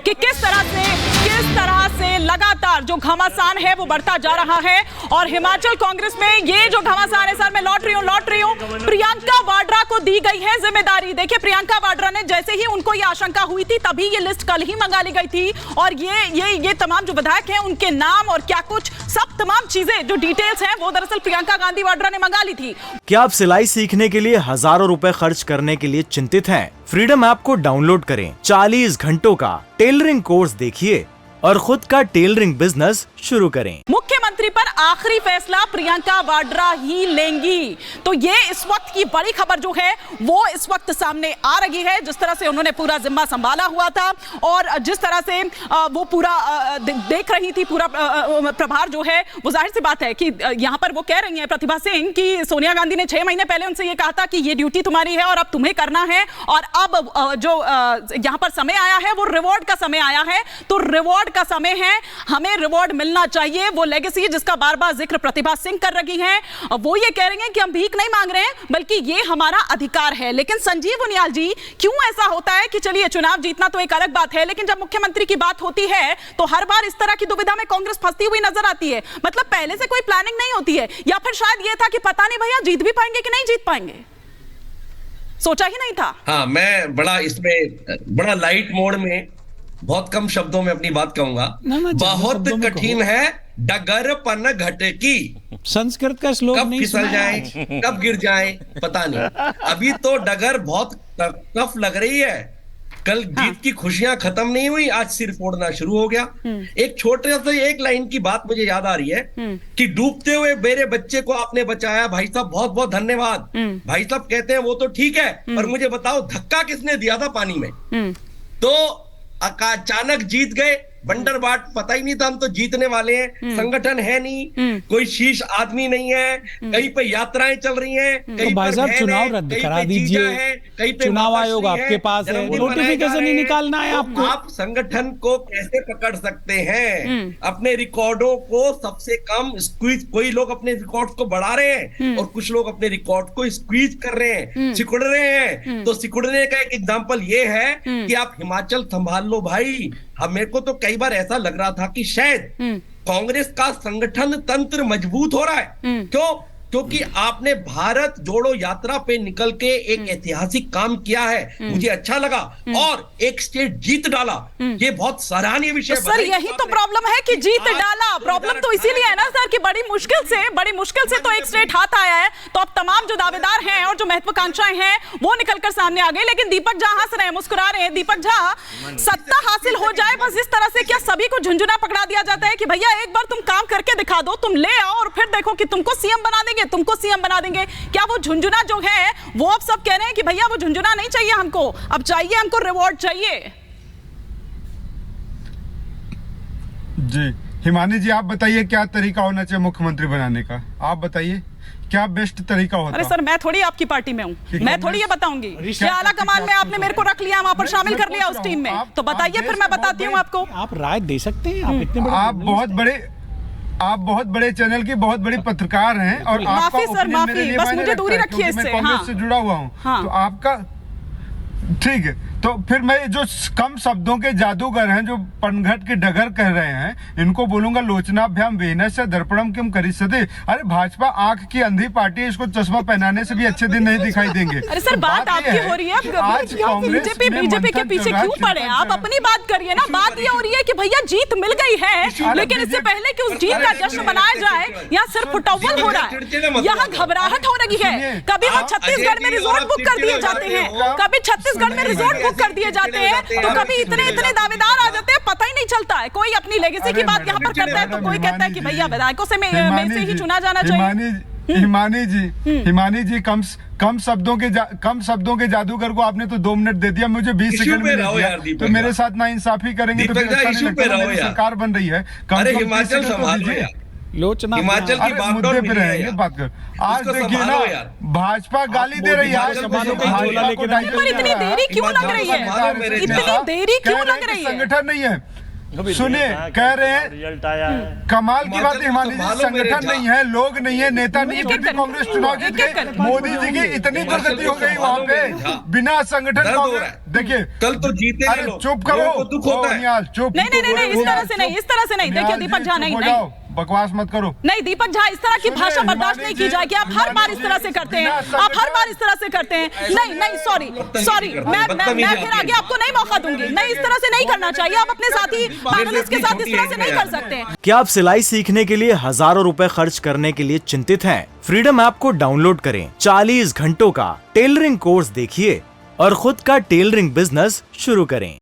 कि किस तरह से लगातार जो घमासान है वो बढ़ता जा रहा है। और हिमाचल कांग्रेस में ये जो घमासान है, सर मैं लौट रही हूं, प्रियंका वाड्रा को दी गई है जिम्मेदारी। देखिए प्रियंका वाड्रा ने जैसे ही उनको ये आशंका हुई थी तभी ये लिस्ट कल ही मंगा ली गई थी और ये तमाम जो विधायक हैं उनके नाम और क्या कुछ सब तमाम चीजें जो डिटेल्स हैं वो दरअसल प्रियंका गांधी वाड्रा ने मंगा ली थी। क्या आप सिलाई सीखने के लिए हजारों रुपए खर्च करने के लिए चिंतित हैं? फ्रीडम ऐप को डाउनलोड करें, 40 घंटों का टेलरिंग कोर्स देखिए और खुद का टेलरिंग बिजनेस शुरू करें। मुख्यमंत्री पर आखिरी फैसला प्रियंका वाड्रा ही लेंगी, तो ये इस वक्त की बड़ी खबर जो है वो इस वक्त सामने आ रही है। जिस तरह से उन्होंने पूरा जिम्मा संभाला हुआ था और जिस तरह से वो पूरा देख रही थी, पूरा प्रभार जो है वो जाहिर सी बात है कि यहाँ पर वो कह रही हैं प्रतिभा सिंह कि सोनिया गांधी ने 6 महीने पहले उनसे ये कहा था कि ये ड्यूटी तुम्हारी है और अब तुम्हें करना है और अब जो यहाँ पर समय आया है वो रिवॉर्ड का समय आया है। तो रिवॉर्ड का समय है, हमें रिवॉर्ड मिलना चाहिए। वो लेगेसी जिसका बार बार जिक्र प्रतिभा सिंह कर रही हैं, वो ये कह रही हैं कि हम भीख नहीं मांग रहे हैं बल्कि ये हमारा अधिकार है। लेकिन संजीव उनियाल जी, क्यों ऐसा होता है कि चलिए चुनाव जीतना तो एक अलग बात है, लेकिन जब मुख्यमंत्री की बात होती है तो हर बार इस तरह की दुविधा में कांग्रेस फंसती हुई नजर आती है? मतलब पहले से कोई प्लानिंग नहीं होती है या फिर शायद ये था कि पता नहीं भैया जीत भी पाएंगे कि नहीं जीत पाएंगे, सोचा ही नहीं था। हाँ, मैं बड़ा लाइट मोड में बहुत कम शब्दों में अपनी बात कहूंगा। बहुत कठिन है डगर पन घटे की। संस्कृत का श्लोक कब फिसल जाए कब गिर जाए पता नहीं। अभी तो डगर बहुत टफ लग रही है। कल जीत की खुशियां खत्म नहीं हुई, आज सिर फोड़ना शुरू हो गया। एक छोटे से एक लाइन की बात मुझे याद आ रही है कि डूबते हुए मेरे बच्चे को आपने बचाया, भाई साहब बहुत बहुत धन्यवाद। भाई साहब कहते हैं वो तो ठीक है, पर मुझे बताओ धक्का किसने दिया था पानी में? तो अचानक जीत गए, बंडर बाट पता ही नहीं था हम तो जीतने वाले हैं। संगठन है नहीं, कोई शीर्ष आदमी नहीं है, कहीं पे यात्राएं चल रही हैं, कहीं तो भाई साहब चुनाव रद्द करा दीजिए, चुनाव आयोग आपके पास है, नोटिफिकेशन ही निकालना है आपको। आप संगठन को कैसे पकड़ सकते हैं? अपने रिकॉर्डों को सबसे कम स्क्वीज, कोई लोग अपने रिकॉर्ड को बढ़ा रहे हैं और कुछ लोग अपने रिकॉर्ड को स्क्वीज कर रहे हैं, सिकुड़ रहे हैं। तो सिकुड़ने का एक एग्जाम्पल ये है कि आप हिमाचल संभाल लो भाई। मेरे को तो कई बार ऐसा लग रहा था कि शायद कांग्रेस का संगठन तंत्र मजबूत हो रहा है। क्यों? क्योंकि आपने भारत जोड़ो यात्रा पे निकल के एक ऐतिहासिक काम किया है, मुझे अच्छा लगा, और एक स्टेट जीत डाला। ये बहुत सराहनीय विषय है। सर यही तो प्रॉब्लम है कि जीत डाला। प्रॉब्लम तो इसीलिए है ना सर कि बड़ी मुश्किल से तो एक स्टेट हाथ आया है। तो अब तमाम जो दावेदार हैं और जो महत्वाकांक्षाएं हैं वो निकलकर सामने आ गई। लेकिन दीपक झा हंस रहे हैं, मुस्कुरा रहे हैं। दीपक झा, सत्ता हासिल हो जाए बस इस तरह से क्या सभी को झुंझुना पकड़ा दिया जाता है कि भैया एक बार तुम काम करके दिखा दो, तुम ले आओ और फिर देखो कि तुमको सीएम बना देंगे, तुमको सीएम बना देंगे? क्या वो झुंझुना जो है वो अब सब कह रहे हैं कि भैया वो झुंझुना नहीं चाहिए हमको, अब चाहिए हमको रिवॉर्ड चाहिए? जी हिमानी जी, आप बताइए क्या तरीका होना चाहिए मुख्यमंत्री बनाने का? आप बताइए क्या बेस्ट तरीका होता है? अरे सर मैं थोड़ी आपकी पार्टी में हूँ, मैं थोड़ी ये बताऊंगी कि आला कमान में आपने मेरे को रख लिया, वहां पर शामिल कर लिया उस टीम में, तो बताइए फिर मैं बताती हूँ आपको। आप राय दे सकते हैं, आप इतने आप बहुत बड़े चैनल की बहुत बड़ी पत्रकार हैं और आपका ओपिनियन मेरे लिए बस मुझे दूरी रखिए इससे। मैं कांग्रेस से जुड़ा हुआ हूँ, तो आपका ठीक है। तो फिर मैं जो कम शब्दों के जादूगर हैं, जो पनघट की डगर कह रहे हैं, इनको बोलूंगा लोचनाभ्याम वेहनस्य दर्पणम किम करिष्यति। अरे भाजपा आंख की अंधी पार्टी है, इसको चश्मा पहनाने से भी अच्छे दिन नहीं दिखाई देंगे। अरे सर बात आपकी हो रही है, आज बीजेपी के पीछे क्यों पड़े? आप अपनी बात करिए ना। बात ये हो रही है कि भैया जीत मिल गई है, लेकिन इससे पहले कि उस जीत का जश्न मनाया जाए यहाँ सिर्फ फुटअव्वल हो रहा है, यहाँ घबराहट हो रही है। कभी वो छत्तीसगढ़ में रिजॉर्ट बुक कर दिए जाते हैं, कभी छत्तीसगढ़ में रिजॉर्ट कर दिए जाते हैं, तो कभी इतने दावेदार आ जाते हैं, पता ही नहीं चलता है। कोई अपनी लेगेसी की बात यहाँ पर करता है तो कोई कहता है कि भैया विधायकों से में से ही चुना जाना चाहिए। हिमानी जी कम शब्दों के जादूगर को आपने तो 2 मिनट दे दिया, मुझे 20 सेकंड में दिया, तो मेरे साथ ना इंसाफी करेंगे तो फिर अच्छा नहीं लगता। सरकार बन रही है, हिमाचल की मुद्दे पे रहेंगे बात कर। आज देखिए ना भाजपा गाली दे रही है, पर इतनी देरी क्यों लग रही है? इतनी देरी क्यों लग रही है? संगठन नहीं है, सुनिए, कह रहे हैं रिजल्ट आया है। कमाल की बात है, हमारी संभालो मेरे संगठन जा। नहीं है, लोग नहीं है, नेता नहीं है, फिर भी कांग्रेस चुनाव जीत एक-एक गई। करके। मोदी जी की इतनी दुर्गति हो गई वहाँ पे, बिना संगठन दर्द हो कांग्रेस। रहा है। देखिए, कल तो जीते हैं अरे लोग, चुप लोगों करो, को दुख होता है। निहाल चुप। नहीं, इस तरह से नहीं, इस तरह से नहीं। देखिए दीपक झा, नहीं, नहीं, बकवास मत करो। नहीं दीपक झा, इस तरह की सुनिए, भाषा बर्दाश्त नहीं की जाएगी। आप हर बार इस तरह से करते हैं, आप हर बार इस तरह से करते हैं। नहीं, सॉरी, मैं फिर आगे आपको नहीं मौका दूंगी। नहीं, इस तरह से नहीं करना चाहिए। आप अपने साथी पैनलिस्ट के साथ इस तरह से नहीं कर सकते। क्या आप सिलाई सीखने के लिए हजारों रुपए खर्च करने के लिए चिंतित हैं? फ्रीडम ऐप को डाउनलोड करें, 40 घंटों का टेलरिंग कोर्स देखिए और खुद का टेलरिंग बिजनेस शुरू करें।